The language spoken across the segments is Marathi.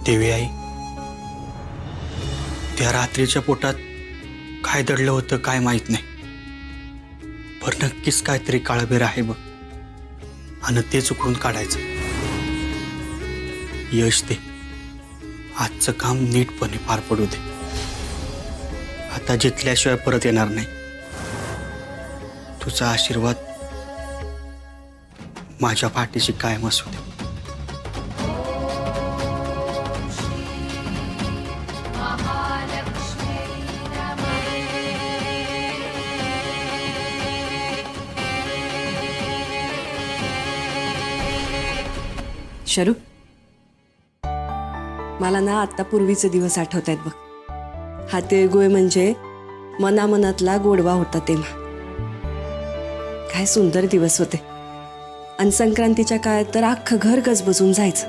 देवी आई, त्या रात्रीच्या पोटात काय दडलं होतं काय माहित नाही, पण नक्कीच काहीतरी काळबेर आहे बघ, आणि ते चुकून काढायचं. यश दे, आजचं काम नीटपणे पार पडू दे. आता जितल्याशिवाय परत येणार नाही. तुझा आशीर्वाद माझ्या पाठीशी कायम असू दे. शरू, मला ना आता पूर्वीचे दिवस आठवत आहेत बघ. हा तिळगुळ म्हणजे मनामनातला गोडवा होता तेव्हा. काय सुंदर दिवस होते. आणि संक्रांतीच्या काळात तर अख्खं घर गजबजून जायचं.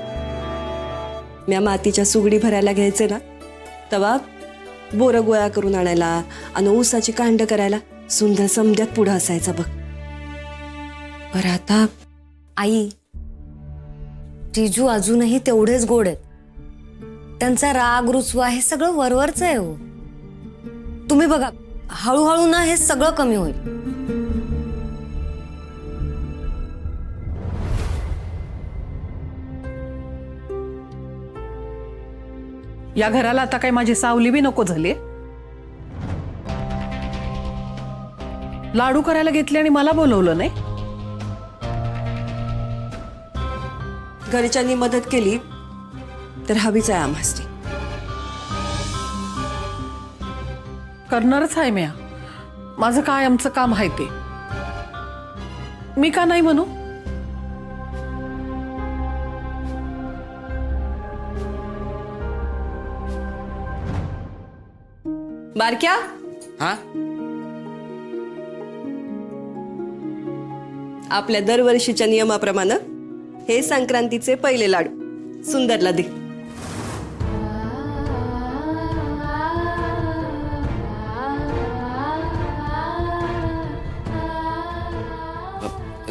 म्या मातीच्या सुगडी भरायला घ्यायचे ना, तेव्हा बोरं गोळा करून आणायला आणि ऊसाची कांड करायला सुंदर समद्यात पुढं असायचा बघ. बरं आता आई, जिजू अजूनही तेवढेच गोड आहेत. त्यांचा राग रुसवा हे सगळं वरवरच आहे हो. तुम्ही बघा, हळूहळू ना हे सगळं कमी होईल. या घराला आता काय माझी सावली बी नको झाली. लाडू करायला घेतले आणि मला बोलवलं नाही. घरच्यांनी मदत केली तर हवीच आहे आम्हास. करणारच आहे म्या. माझं काय आमचं काम आहे ते. मी का नाही म्हणू. बारक्या, हा, आपल्या दरवर्षीच्या नियमाप्रमाणे हे संक्रांतीचे पहिले लाडू सुंदरला दे.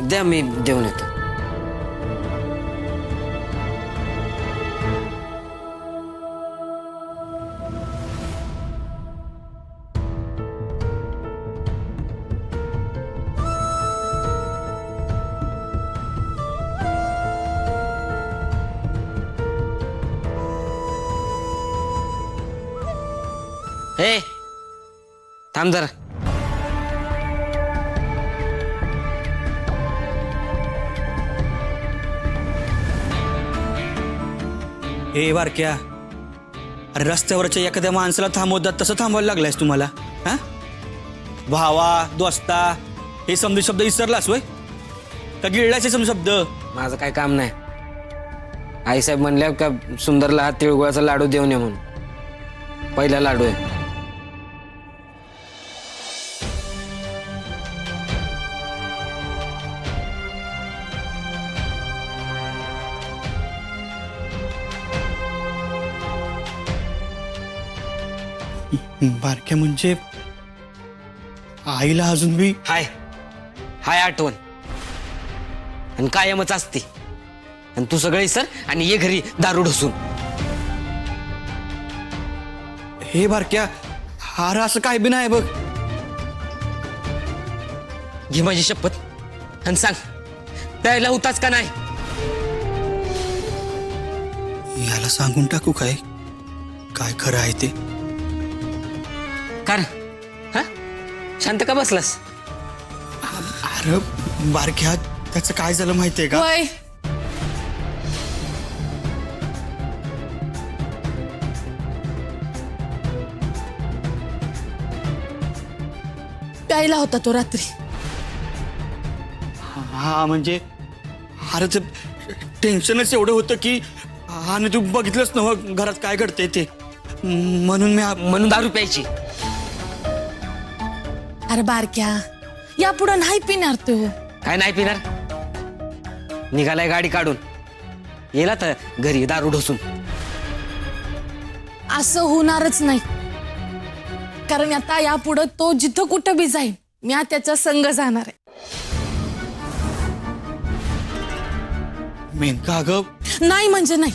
द्या, मी देऊन येतो. हे थांब जरा. हे बारक्या, अरे रस्त्यावरच्या एखाद्या माणसाला थांबवतात तसं थांबवायला लागलायस तुम्हाला? हा, भावा दोस्ता हे समधी शब्द विसरलास वय का? गिळलाचे समधी शब्द. माझं काय काम नाही. आईसाहेब म्हणल्या का सुंदरला हा तिळगुळाचा लाडू देऊन ये म्हणून. पहिला लाडू आहे. बारक्या म्हणजे आईला अजून बी हाय हाय आठवण, आणि कायमच असते. आणि तू सगळे सर आणि ये घरी दारू ढोसून. हे बारक्या, हार असं काय बी नाही बघ. घे माझी शपथ आणि सांग, प्यायला होताच का नाही? याला सांगून टाकू काय काय खरं आहे ते? कर हा, शांत का बसलास? अरे बारक्या, त्याचं काय झालं माहितीये का? वय प्यायला होता तो रात्री. हा म्हणजे अरे ते टेन्शनच एवढं होतं की, आणि तू बघितलंच नव्हतं घरात काय घडतंय ते, म्हणून दारू प्यायची. अरे बारक्या, यापुढे नाही पिणार तो. काय नाही पिणार? निघालाय गाडी काढून. येला तर घरी दारू ढोसून. असं होणारच नाही, कारण आता यापुढे तो जिथं कुठं बी जाईल मी त्याचा संग जाणार आहे. मेनका अगं, नाही म्हणजे नाही.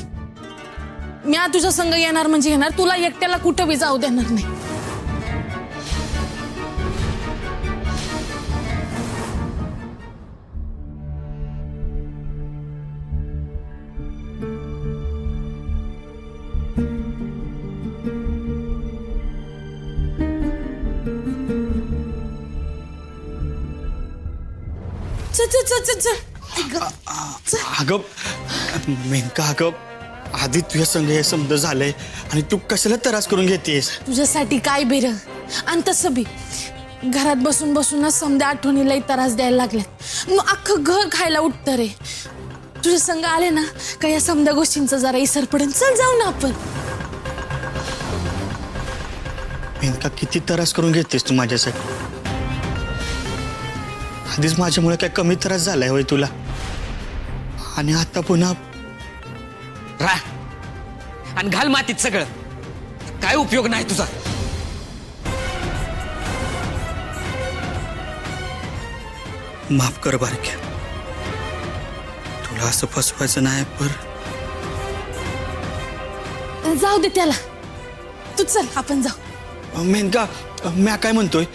मी तुझ्या संग येणार म्हणजे येणार, तुला एकट्याला कुठं बी जाऊ देणार नाही. चल चल चल चल चल. ऐक गं. अगं मेनका, अगं आधी तुझ्या संग हे समज झालंय आणि तू कशाला त्रास करून घेतेस? तुझ्यासाठी काय बेर, आणि तसं बी घरात बसून बसूनच समजा आठवणीलाही त्रास द्यायला लागल्यात. मग अख्खं घर खायला उठतं रे. तुझ्या संग आले ना का या समजा गोष्टींचा जरा इसर पडेल. चल जाऊ ना आपण. मेनका, किती त्रास करून घेतेस तू माझ्यासाठी? आधीच माझ्यामुळे काय कमी त्रास झालाय होय तुला, आणि आता पुन्हा? राह आणि घाल मातीत सगळं. काय उपयोग नाही तुझा. माफ कर बारक्या, तुला असं फसवायचं नाही. पर जाऊ दे त्याला, तू चल आपण जाऊ. मेनका, म्या काय म्हणतोय,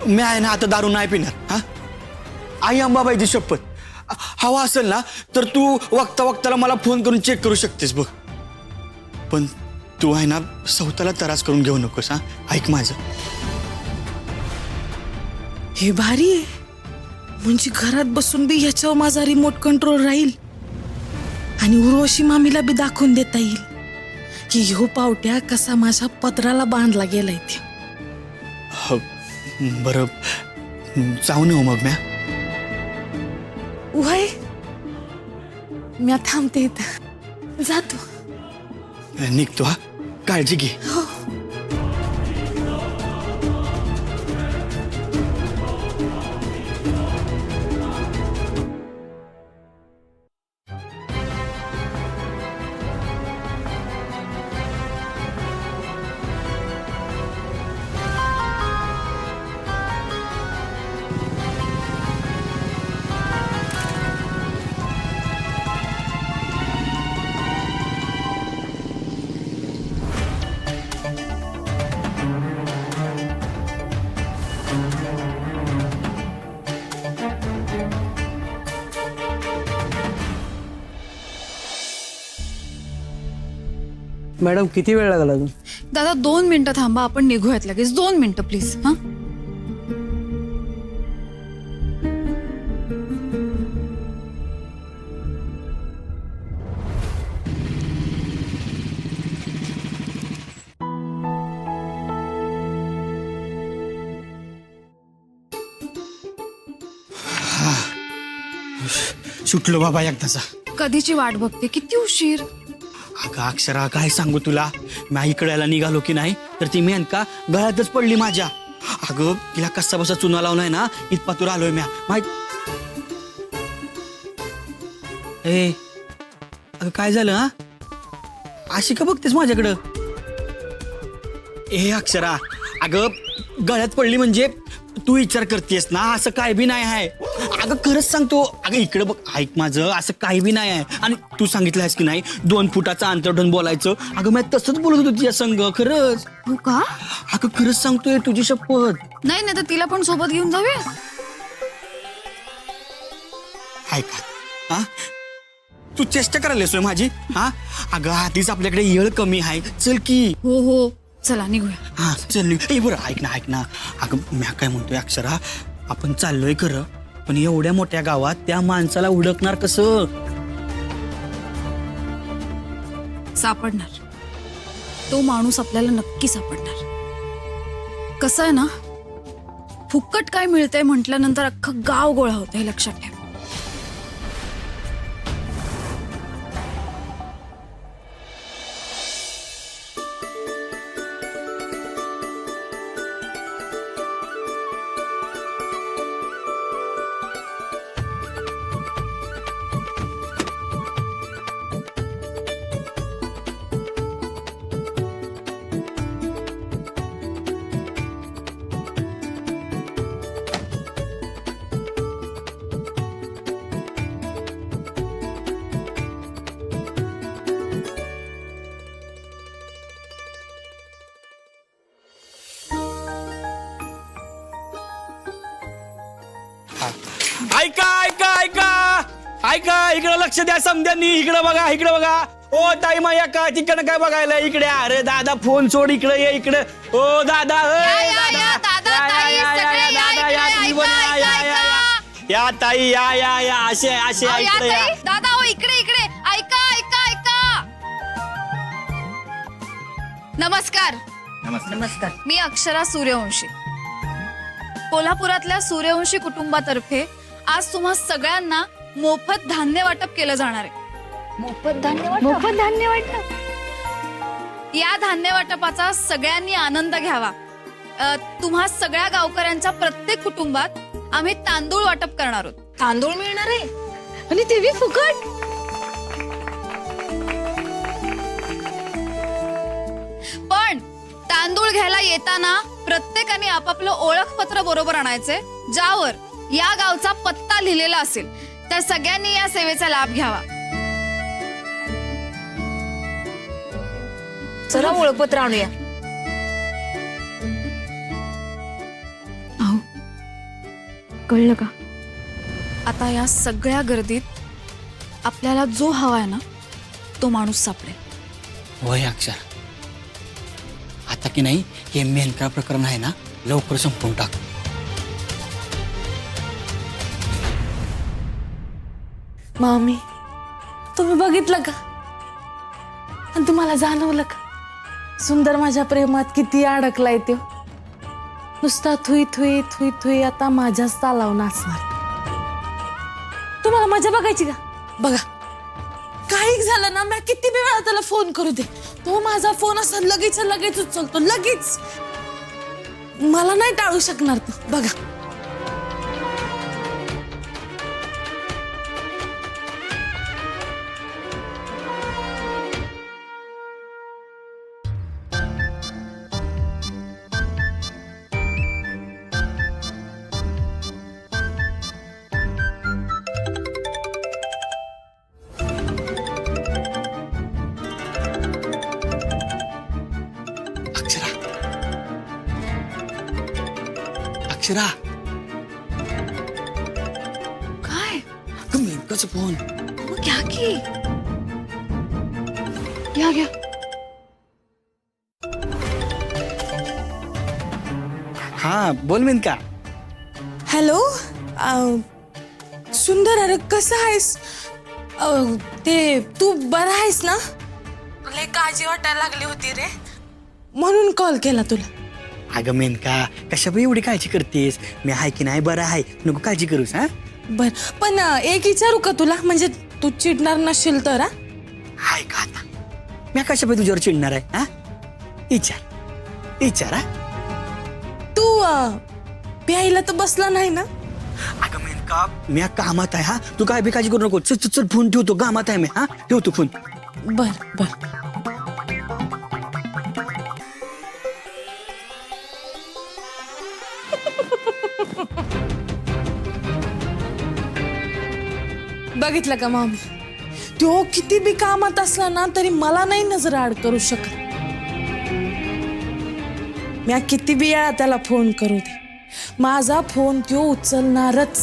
मी आहे ना आता दारू नाही पिणार. हा, आई अंबाबाईची शपथ. हवा असेल ना तर तू वक्ता वक्ताला मला फोन करून चेक करू शकतेस बघ, पण तू आहे ना स्वतःला त्रास करून घेऊ नकोस. हा, ऐक माझं. हे भारी आहे, म्हणजे घरात बसून बी ह्याच्यावर माझा रिमोट कंट्रोल राहील आणि उर्वशी मामीला बी दाखवून देता येईल की ह्यो पावट्या कसा माझ्या पत्राला बांधला गेलाय ते. हो, बरं, जाऊ नये मग म्या. वय मी थांबते इथं, जातो. निघतो. हा, काळजी घे. मॅडम किती वेळ लागला अजून? दादा 2 मिनिटं थांबा, आपण निघूयात लगेच. 2 मिनिटं प्लीज. हां सुटलो बाबा एकदाचा. कधीची वाट बघते, किती उशीर. अगं अक्षरा, काय सांगू तुला, मी इकडे यायला निघालो की नाही तर ती मेनका गळ्यातच पडली माझ्या. अगं तिला कसा बसा चुना लावलाय ना, इथपातूर आलोय म्या माहित. ए अगं काय झालं? हा, अशी का बघतेस माझ्याकडं? ए अक्षरा, अगं गळ्यात पडली म्हणजे तू विचार करतेस ना, असं काय बी नाही आहे. अगं खरंच सांगतो. अगं इकडे बघ, ऐक माझं, असं काही बी नाही आहे. आणि तू सांगितलं आहेस की नाही 2 फुटाचं अंतर ठेवून बोलायचं. अगं मी तसंच बोलत होतो तुझ्या संग, खरंच. हो का? अगं खरंच सांगतोय, तुझी शपथ. नाही नाही तर तिला पण सोबत घेऊन जाऊया. ऐका, हा, तू चेष्टा करायलास होय माझी? हा, अगं आधीच आपल्याकडे येळ कमी आहे, चल की. हो हो, चला निघूया. हा चल. ए बरं, ऐक ना. अगं मी काय म्हणतोय अक्षरा, आपण चाललोय खरं, पण एवढ्या मोठ्या गावात त्या माणसाला ओळखणार कसं? सापडणार, तो माणूस आपल्याला नक्की सापडणार. कसं आहे ना, फुकट काय मिळतंय म्हटल्यानंतर अख्खं गाव गोळा होतं, हे लक्षात ठेव. ऐका ऐका ऐका ऐका इकडे लक्ष द्या समद्यांनी. इकडे बघा ओ ताई माया का तिकडे काय बघायला इकडे. अरे दादा फोन सोड इकडे ये इकडे. ओ दादा या ताई या असे इकडे या. दादा हो इकडे इकडे ऐका ऐका ऐका. नमस्कार. नमस्कार. मी अक्षरा सूर्यवंशी. कोल्हापुरातल्या सूर्यवंशी कुटुंबातर्फे आज तुम्हा सगळ्यांना मोफत धान्य वाटप केलं जाणार आहे. मोफत धान्य वाटप. या धान्य वाटपाचा सगळ्यांनी आनंद घ्यावा. तुम्हा सगळ्या गावकऱ्यांच्या प्रत्येक कुटुंबात आम्ही तांदूळ वाटप करणार आहोत. तांदूळ मिळणार आहे आणि ते बी फुकट. पण तांदूळ घ्यायला येताना प्रत्येकाने आपापलं ओळखपत्र बरोबर आणायचे, ज्यावर या गावचा पत्ता लिहिलेला असेल. तर सगळ्यांनी या सेवेचा लाभ घ्यावा. चला ओळखपत्र आणूया. अहो कळलं का? आता या सगळ्या गर्दीत आपल्याला जो हवा आहे ना तो माणूस सापडेल. होय अक्षर. आता की नाही हे मेनका प्रकरण आहे ना लवकर संपवून टाक. मामी तुम्ही बघितलं का आणि तुम्हाला जाणवलं का सुंदर माझ्या प्रेमात किती अडकलाय तो. नुसता थुई थुई थुई थुई आता माझ्याच तालावर नाचणार. तुम्हाला मजा बघायची का? बघा काही झालं ना मी किती वेळा त्याला फोन करू दे तो माझा फोन असा लगेच उचलतो लगेच. मला नाही टाळू शकणार तो. बघा अक्षरा काय? मेनकाचा फोन. मग घ्या की. घ्या. हा बोल मेनका. हॅलो सुंदर अरे कसं आहेस? ते तू बरा आहेस ना? लय काळजी वाटायला लागली होती रे म्हणून कॉल केला तुला. अगं मेनका कशा एवढी काळजी करतेस. मी आहे की नाही बरं आहे नको काळजी करूस. हा बर पण एक विचारू का तुला म्हणजे तू चिडणार नसशील तर. हाय का आता मी कशा तुझ्यावर चिडणार आहे. हा विचार. तू प्यायला तर बसला नाही ना? अगं मेनका मी कामात आहे. हा तू काय बी काळजी करू नको. चल फोन ठेवतो कामात आहे मी. हा ठेवतो फोन. बर बघितलं का मामी तो किती बी कामात असला ना तरी मला नाही नजर आड करू शकत. मी किती बी वेळा त्याला फोन करू दे माझा फोन तो उचलणारच.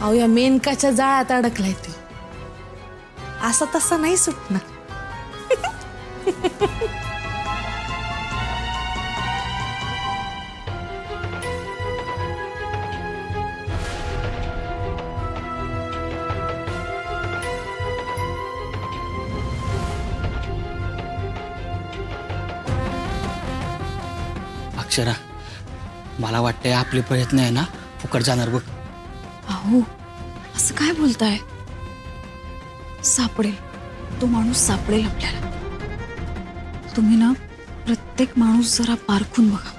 अहो या मेनकाच्या जाळ्यात अडकलाय तो. असा तसा नाही सुटणार. अक्षरा मला वाटतंय आपले प्रयत्न आहे ना फुकट जाणार बघ. अहो असं काय बोलताय? सापडेल तो माणूस सापडेल आपल्याला. तुम्ही ना प्रत्येक माणूस जरा पारखून बघा.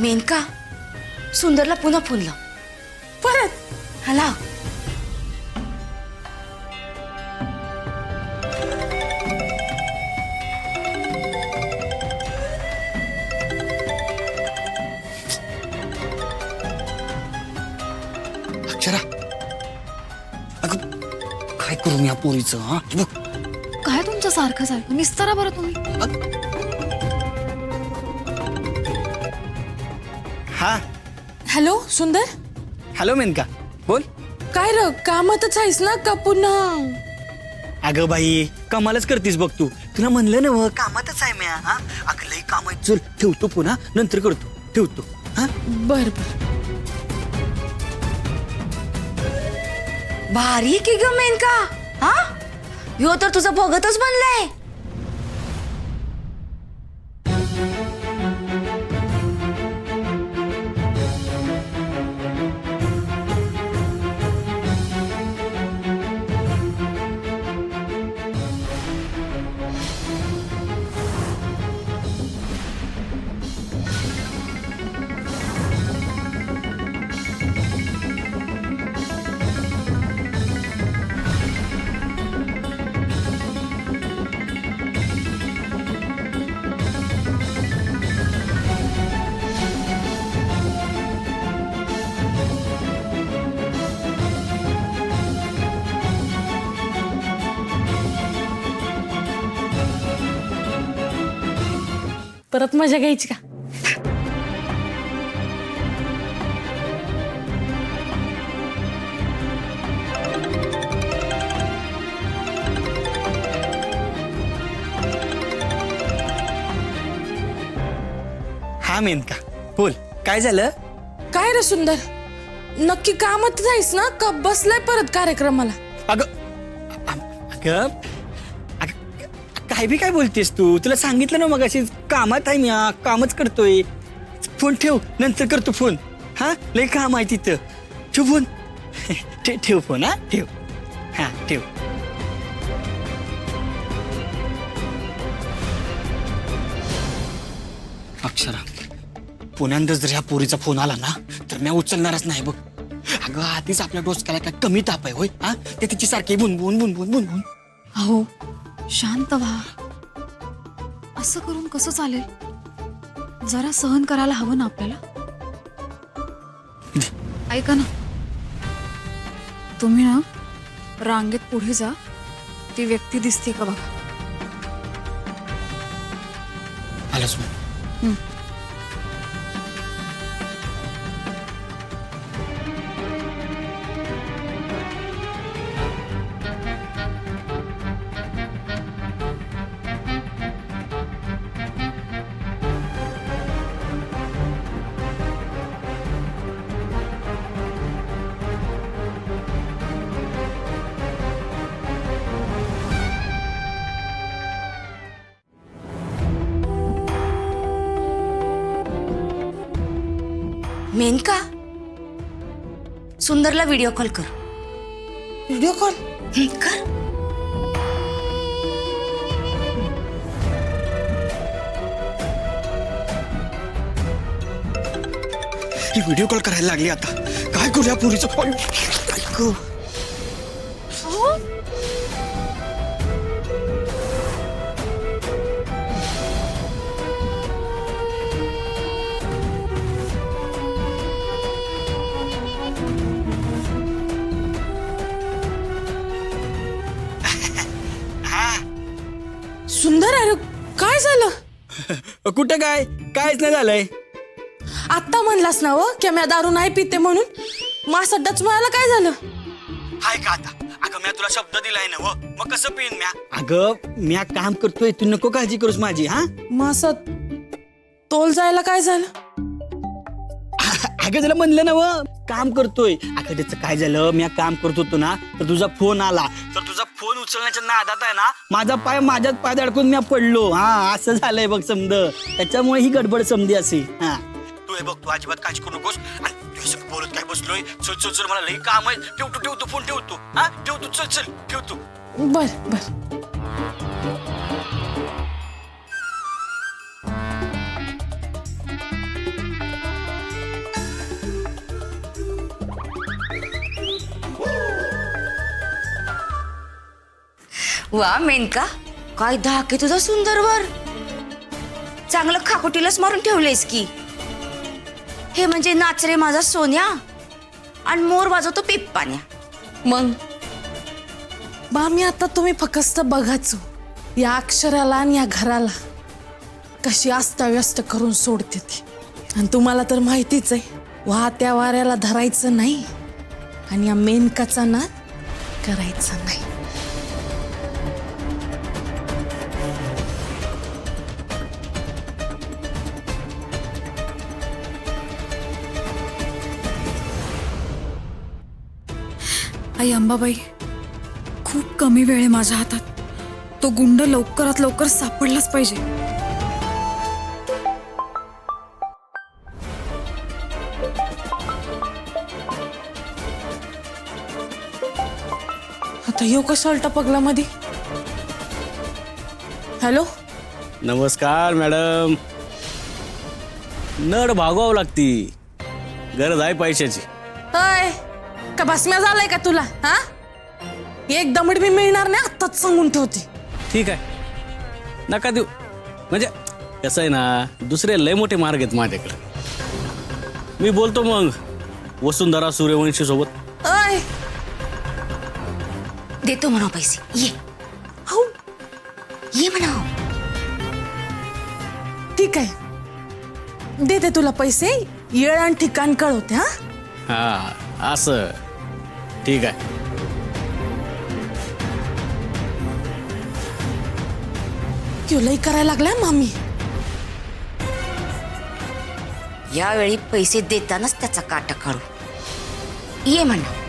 मेनका सुंदरला पुन्हा फोन लाव. परत हा लाव. करून या पोरीचं हा बघ. काय तुमचं सारखं सारखं निस्तरा बरं तुम्ही. हा हॅलो सुंदर, हॅलो मेनका बोल. काय र कामातच आहेस ना का पुन्हा? अगं बाई कमालच करतीस बघ तू. तुला म्हणलं ना कामातच आहे म्या. हा अगं लई काम आहे. चल ठेवतो पुन्हा नंतर करतो. ठेवतो हा. बर बर. भारी की ग मेनका. हा ह्यो तर तुझं बघतच बनलाय. परत मजा घ्यायची का? हा मेनका बोल काय झालं. काय रे सुंदर, नक्की कामातच आहेस ना का बसलाय परत कार्यक्रमाला? अगं अगं काय बी काय बोलतेस तू. तुला सांगितलं ना मग अशी कामात आहे मी. कामच करतोय. फोन ठेव नंतर करतो फोन. हा लय काम आहे तिथं. ठेव फोन. ठेव फोन. हा ठेव. हा ठेव. अक्षरा पुण्यांदा जर ह्या पोरीचा फोन आला ना तर मी उचलणारच नाही बघ. अगं आधीच आपल्या डोसक्याला काय कमी ताप आहे होय. हा ते तिची सारखी बुनबुन बुनबुन बुनबुन. अहो शांत व्हा. असं करून कसं चालेल. जरा सहन करायला हवं ना आपल्याला. ऐका ना, तुम्ही ना रांगेत पुढे जा. ती व्यक्ती दिसते का बघा. आलाच मग. मेनका सुंदरला व्हिडिओ कॉल कर. व्हिडिओ कॉल कर. ही व्हिडिओ कॉल करायला लागली आता. काय करूया पोरीचं. ऐक सुंदर अरे काय झालं? कुठं काय कायच नाही झालंय. आता म्हणलास ना व की मी दारू नाही पिते म्हणून. मासा डच मला काय झालं? हाय का आता. अगं म्या तुला शब्द दिलाय ना हो. मग कसं पिन म्या. अगं म्या काम करतोय. तू नको काळजी करूस माझी. हा मासा तोल जायला काय झालं? अगं त्याला म्हणलं ना व काम करतोय. अगं त्याचं काय झालं. म्या काम करत होतो ना तर तुझा फोन आला. तर तुझा फोन उचलण्याच्या नादात आहे ना माझा पाय माझ्याच पायात अडकून म्या पडलो. हा असं झालंय बघ समद. त्याच्यामुळे ही गडबड समधी असे. हा तू हे बघ तू अजिबात काळजी करू नकोस. आणि तुझ्या बोलत काय बसलोय. चल चल चल मला लई काम आहे. ठेवतो फोन ठेवतो. हा ठेवतो. चल चल ठेवतो. बर बर. वा मेनका काय धाके तुझा सुंदरवर. चांगलं खाकोटीलाच मारून ठेवलेस की. हे म्हणजे नाचरे माझा सोन्या आणि मोर वाजवतो पिप्पान्या. मग मामी आता तुम्ही फक्त बघाच या अक्षराला आणि या घराला कशी अस्ताव्यस्त करून सोडते ती. आणि तुम्हाला तर माहितीच आहे, वाहत्या वाऱ्याला धरायचं नाही आणि या मेनकाचा नाद करायचा नाही. आई अंबाबाई, खूप कमी वेळ आहे माझ्या हातात. तो गुंड लवकरात लवकर सापडलाच पाहिजे. आता येऊ कसा टपकला मध्ये. हॅलो, नमस्कार मॅडम. नड भागवावं लागती, गरज आहे पैशाची. अय का बासम्या झालाय का तुला? हा, एक दमड मी मिळणार नाही आत्ताच सांगून ठेवते. ठीक आहे, नका देऊ. म्हणजे कसं आहे ना, दुसरे लय मोठे मार्ग आहेत माझ्याकडे. मी बोलतो मग वसुंधरा सूर्यवंशी सोबत. अय देतो म्हणा पैसे. ये हो, ये म्हणा. ठीक आहे, देते तुला पैसे. येळ आणि ठिकाण कळवते. हा, हा असं ठीक आहे. लई करायला लागलाय मामी. यावेळी पैसे देतानाच त्याचा काटा काढू. ये म्हणा.